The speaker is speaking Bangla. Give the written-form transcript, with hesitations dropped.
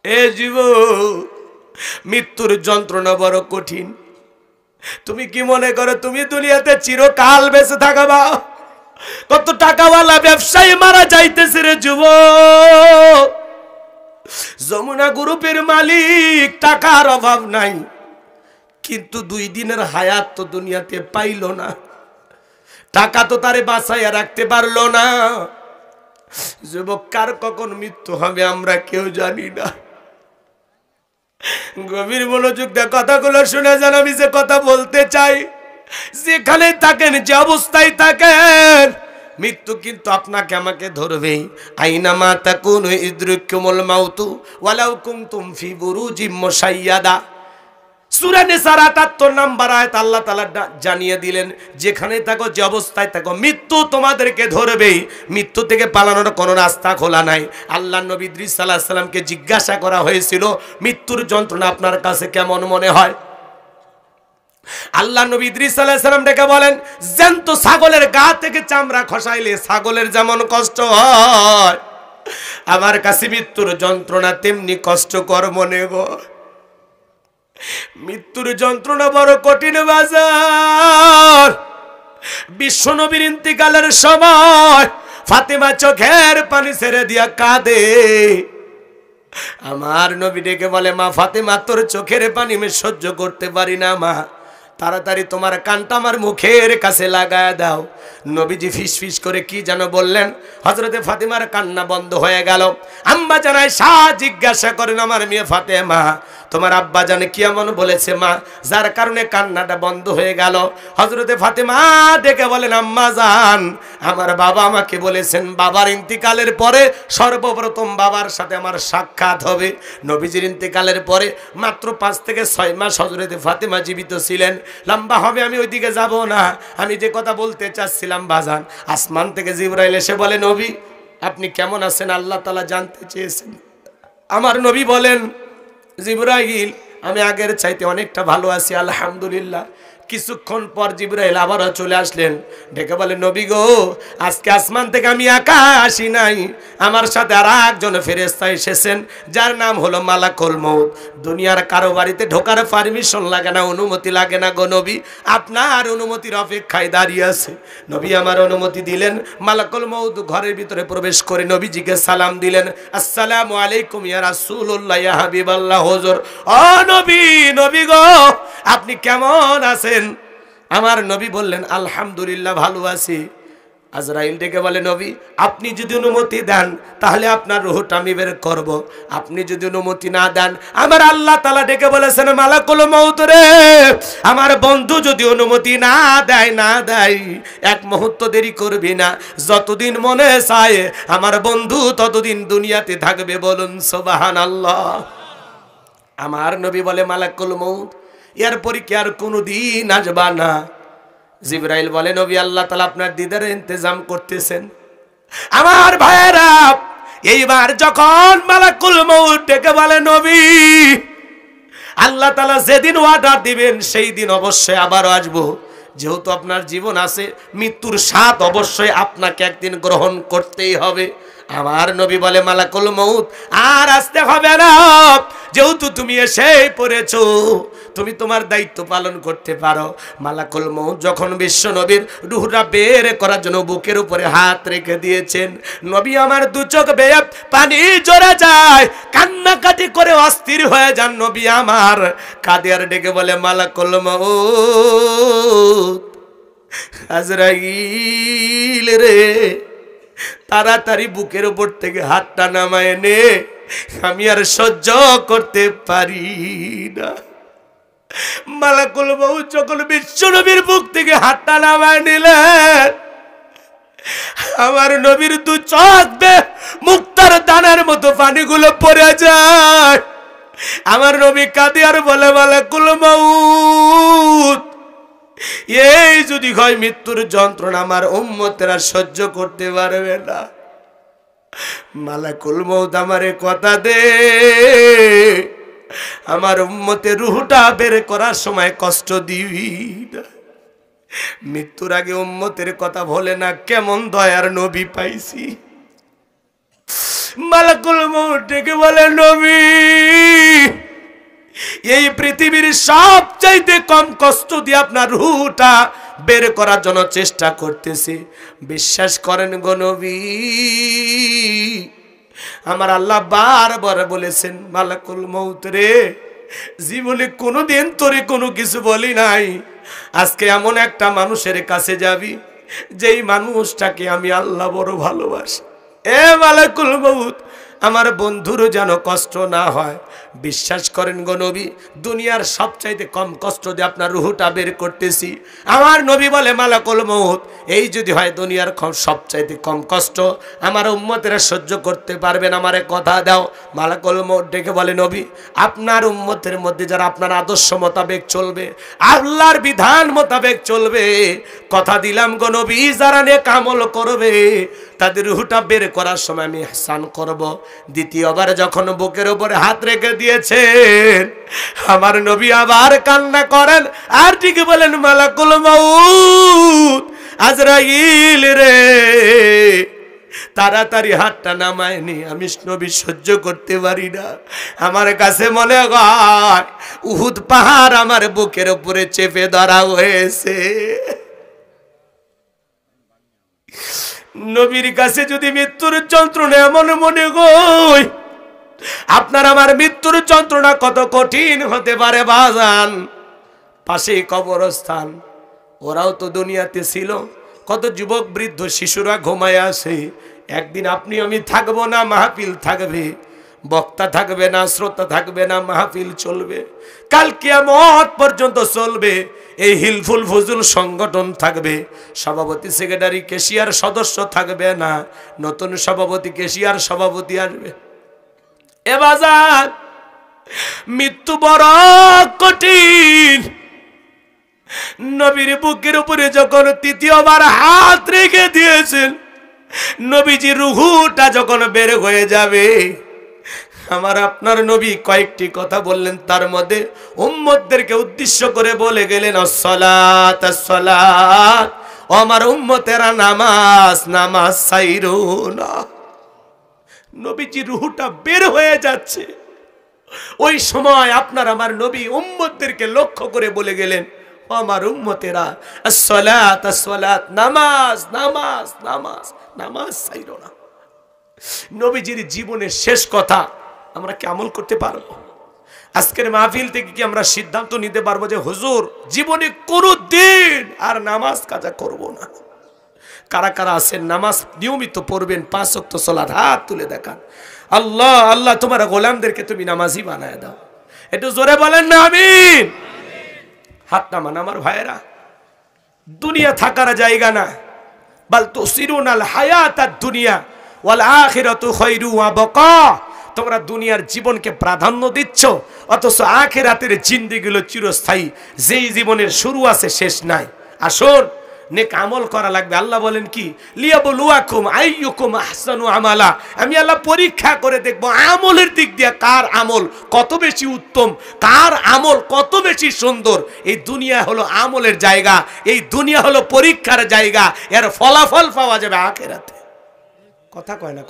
এ জীব, মৃত্যুর যন্ত্রণা বড় কঠিন। তুমি কি মনে করো তুমি দুনিয়াতে চিরকাল বেঁচে থাকবা? কত টাকাওয়ালা ব্যবসায়ী মারা যাইতেছে রে যুবক। যমুনা গ্রুপের মালিক, টাকার অভাব নাই, কিন্তু 2 দিনের হায়াত তো দুনিয়াতে পাইল না। টাকা তো তারে বাঁচাইয়া রাখতে পারলো না। যুবক, কার কখন মৃত্যু হবে আমরা কেউ জানি না। গভীর মনোযোগ দিয়ে কথাগুলো শুনে যান। আমি যে কথা বলতে চাই, যেখানে থাকেন, যে অবস্থায় থাকেন, মৃত্যু কিন্তু আপনাকে আমাকে ধরবেই। আইনা মা তাকুনু ইদরিকুমুল মাউতু ওয়ালাউ কুনতুম ফি বুরুজিম মুশাইয়াদা। সূরা নিসার ৭৮ নম্বর আয়াত আল্লাহ তাআলা জানিয়ে দিলেন, যেখানে থাকো, যে অবস্থায় থাকো, মৃত্যু তোমাদেরকে ধরবেই। মৃত্যু থেকে পালানোর কোনো রাস্তা খোলা নাই। আল্লাহর নবী ইদ্রিস সাল্লাল্লাহু আলাইহি সাল্লামকে জিজ্ঞাসা করা হয়েছিল, মৃত্যুর যন্ত্রণা আপনার কাছে কেমন মনে হয়? আল্লাহর নবী ইদ্রিস সাল্লাল্লাহু আলাইহি সাল্লাম ডেকে বলেন, জ্যান্ত ছাগলের গা থেকে চামড়া খসাইলে ছাগলের যেমন কষ্ট হয়, আমার কাছে মৃত্যুর যন্ত্রণা তেমনি কষ্টকর মনে গো। মৃত্যুর যন্ত্রণা বড় কঠিন বাজার। বিশ্ব নবীর ইন্তিকালের সময় ফাতেমা চোখের পানি ছেড়ে দিয়া কাঁদে। আমার নবী ডেকে বলে, মা ফাতেমা, তোর চোখের পানি আমি সহ্য করতে পারি না মা, তাড়াতাড়ি তোমার কানটা আমার মুখের কাছে লাগায় দাও। নবীজি ফিস ফিস করে কি যেন বললেন, হযরতে ফাতেমার কান্না বন্ধ হয়ে গেল। আম্মা জান আয়েশা জিজ্ঞাসা করেন, আমার মেয়ে ফাতেমা, তোমার আব্বা জানে কি এমন বলেছে মা, যার কারণে কান্নাটা বন্ধ হয়ে গেল? হযরতে ফাতেমা ডেকে বলেন, আম্মা জান, আমার বাবা আমাকে বলেছেন বাবার ইন্তিকালের পরে সর্বপ্রথম বাবার সাথে আমার সাক্ষাৎ হবে। নবীজির ইন্তিকালের পরে মাত্র 5 থেকে 6 মাস হযরতে ফাতেমা জীবিত ছিলেন। লম্বা হবে, আমি ওইদিকে যাব না। আমি যে কথা বলতে চাচ্ছিলাম বাজান, আসমান থেকে জিবরাইল এসে বলে, নবী আপনি কেমন আছেন আল্লাহ তাআলা জানতে চেয়েছেন। আমার নবী বলেন, জিবরাইল আমি আগের চাইতে অনেকটা ভালো আছি আলহামদুলিল্লাহ। কিছুক্ষণ পর জিবরাইল আবারও চলে আসলেন, ডেকে বলে, নবী গো, আজকে আসমান থেকে আমি একা আসি নাই, আমার সাথে আর একজন ফেরেশতা এসেছেন, যার নাম হলো মালাকুল মউত। দুনিয়ার কারো বাড়িতে ঢোকার পারমিশন লাগে না, অনুমতি লাগে না গো নবী, আপনার অনুমতির অপেক্ষায় দাঁড়িয়ে আছে। নবী আমার অনুমতি দিলেন। মালাকুল মউত ঘরের ভিতরে প্রবেশ করে নবীজিকে সালাম দিলেন, আসসালামু আলাইকুম ইয়া রাসূলুল্লাহ ইয়া হাবিবাল্লাহ। হুজুর, ও নবী, নবী গো আপনি কেমন আছেন? আমার নবী বললেন, আলহামদুলিল্লাহ ভালো আছি। আজরাইল ডেকে বলে, নবী আপনি যদি অনুমতি দেন তাহলে আপনার রূহটা আমি বের করব, আপনি যদি অনুমতি না দেন, আমার আল্লাহ তাআলা ডেকে বলেছেন, মালাকুল মউত রে, আমার বন্ধু যদি অনুমতি না দেয় এক মুহূর্ত দেরি করবি না, যতদিন মনে চায় আমার বন্ধু ততদিন দুনিয়াতে থাকবে। বলুন সুবহানাল্লাহ। আমার নবী বলে, মালাকুল মউত এরপরে কি আর কোনোদিন আসবা না? জিবরাইল বলে, নবী আল্লাহ তাআলা আপনার দিদারের ইন্তজাম করতেছেন। আমার ভাইয়েরা, এইবার যখন মালাকুল মউত ডেকে বলে, নবী আল্লাহ তাআলা যেদিন ওয়াদা দিবেন সেই দিন অবশ্যই আবারও আসবো, যেহেতু আপনার জীবন আছে, মৃত্যুর স্বাদ অবশ্যই আপনাকে একদিন গ্রহণ করতেই হবে। আমার নবী বলে, মালাকুল মউত আর আসতে হবে না, যেহেতু তুমি এসেই পড়েছো, তুমি তোমার দায়িত্ব পালন করতে পারো। মালাকুল মউত যখন বিশ্ব নবীর রূহটা বের করার জন্য বুকের উপরে হাত রেখে দিয়েছেন, নবী আমার 2 চোখ বেয়ে পানি ঝরে যায়, কান্নাকাটি করে অস্থির হয়ে যান। নবী আমার কাঁদে আর ডেকে বলে, মালাকুল মউত, আজরাইল রে, তাড়াতাড়ি বুকের উপর থেকে হাতটা নামায় নে, আমি আর সহ্য করতে পারি না। মালাকুল মউত যখন বিশ্ব নবীর বুক থেকে হাতটা নামায় নিলেন, আমার নবীর 2 চোখ বে মুক্তার দানার মতো পানিগুলো পড়ে যায়। আমার নবী কাঁদে আর বলে, মালাকুল মউত, এই যদি হয় মৃত্যুর যন্ত্রণা আমার উম্মতেরা সহ্য করতে পারবে না। মালাকুল মউত আমারে কথা দে, আমার উম্মতের রূহটা বের করার সময় কষ্ট দিবি না। মৃত্যুর আগে উম্মতের কথা বলে না, কেমন দয়ার নবী পাইছি। মালাকুল মউত ডেকে বলে নবী এই পৃথিবীর সবচাইতে কম কষ্ট দিয়ে আপনার রূহটা বের করার জন্য চেষ্টা করতেছি বিশ্বাস করেন গো নবী আমার আল্লাহ বারবার বলেছেন মালাকুল মউত রে জীবনে কোনোদিন তোরে কোনো কিছু বলি নাই আজকে এমন একটা মানুষের কাছে যাবি যেই মানুষটাকে আমি আল্লাহ বড় ভালোবাসি এ মালাকুল মউত আমার বন্ধুরও যেন কষ্ট না হয় বিশ্বাস করেন গো নবী দুনিয়ার সবচাইতে কম কষ্ট দিয়ে আপনার রূহটা বের করতেছি আমার নবী বলে মালাকুল মউত এই যদি হয় দুনিয়ার সবচাইতে কম কষ্ট আমার উম্মতেরা সহ্য করতে পারবে না আমারে কথা দাও মালাকুল মউত ডেকে বলে নবী আপনার উম্মতের মধ্যে যারা আপনার আদর্শ মোতাবেক চলবে আল্লাহর বিধান মোতাবেক চলবে কথা দিলাম গো নবী যারা নেক আমল করবে তাদের রূহটা বের করার সময় আমি ইহসান করব দ্বিতীয়বার যখন বুকের উপরে হাত রেখে দিয়েছেন আমার নবী আবার কান্না করেন আর ঠিক বলেন মালাকুল মউত আজরাইল রে তাড়াতাড়ি হাতটা নামায়নি আমি নবী সহ্য করতে পারি না আমার কাছে মনে হয় উহুদ পাহাড় আমার বুকের উপরে চেপে ধরা হয়েছে নবীর কাছে যদি মৃত্যুর যন্ত্রণা এমন মনে হয় আপনার আমার মৃত্যুর যন্ত্রণা কত কঠিন হতে পারে বাজান পাশে কবরস্থান ওরাও তো দুনিয়াতে ছিল কত যুবক বৃদ্ধ শিশুরা ঘুমায় আসে একদিন আপনি আমি থাকবো না মাহফিল থাকবে বক্তা থাকবে না শ্রোতা থাকবে না মাহফিল চলবে কাল কিয়ামত পর্যন্ত চলবে এই হিলফুল ফুজুল সংগঠন থাকবে সভাপতি সেক্রেটারি কেশিয়ার সদস্য থাকবে না নতুন সভাপতি কেশিয়ার সভাপতি আসবে এ বাজার মৃত্যু বড় কঠিন নবীর বুকের উপরে যখন তৃতীয়বার হাত রেখে দিয়েছেন নবীজি রুহুটা যখন বের হয়ে যাবে আমার আপনার নবী কয়েকটি কথা বললেন তার মধ্যে উম্মতদেরকে উদ্দেশ্য করে বলে গেলেন আসসালাত আসসালাত ও আমার উম্মতেরা নামাজ নামাজ ছাইরো না নবীজি রুহুটা বের হয়ে যাচ্ছে ওই সময় আপনার আমার নবী উম্মতদেরকে লক্ষ্য করে বলে গেলেন ও আমার উম্মতেরা আসসালাত আসসালাত নামাজ নামাজ নামাজ নামাজ ছাইরো না নবীজির জীবনের শেষ কথা আমরা কি আমল করতে পারবো আজকের মাহফিল থেকে কি আমরা সিদ্ধান্ত নিতে পারবো যে হুজুর জীবনে কোনোদিন আর নামাজ কাজা করব না কারা কারা আছেন নামাজ নিয়মিত পড়বেন 5 ওয়াক্ত সালাত হাত তুলে দেখান আল্লাহ আল্লাহ তোমার গোলামদেরকে তুমি নামাজি বানায় দাও একটু জোরে বলেন না আমিন হাত নামান আমার ভাইরা দুনিয়া থাকার জায়গা না বাল তুসিরুনাল হায়াতাদ দুনিয়া ওয়াল আখিরাতু খায়রু ওয়া বাকা তোমরা দুনিয়ার জীবনকে প্রাধান্য দিচ্ছ অথচ আখিরাতের জিন্দেগি হলো চিরস্থায়ী যেই জীবনের শুরু আছে শেষ নাই আসুন নেক আমল করা লাগবে আল্লাহ বলেন কি লিয়াবলুয়াকুম আইয়ুকুম আহসানু আমালা আমি আল্লাহ পরীক্ষা করে দেখব আমলের দিক দিয়ে কার আমল কত বেশি উত্তম কার আমল কত বেশি সুন্দর এই দুনিয়া হলো আমলের জায়গা এই দুনিয়া হলো পরীক্ষার জায়গা এর ফলাফল পাওয়া যাবে আখিরাতে কথা কয় না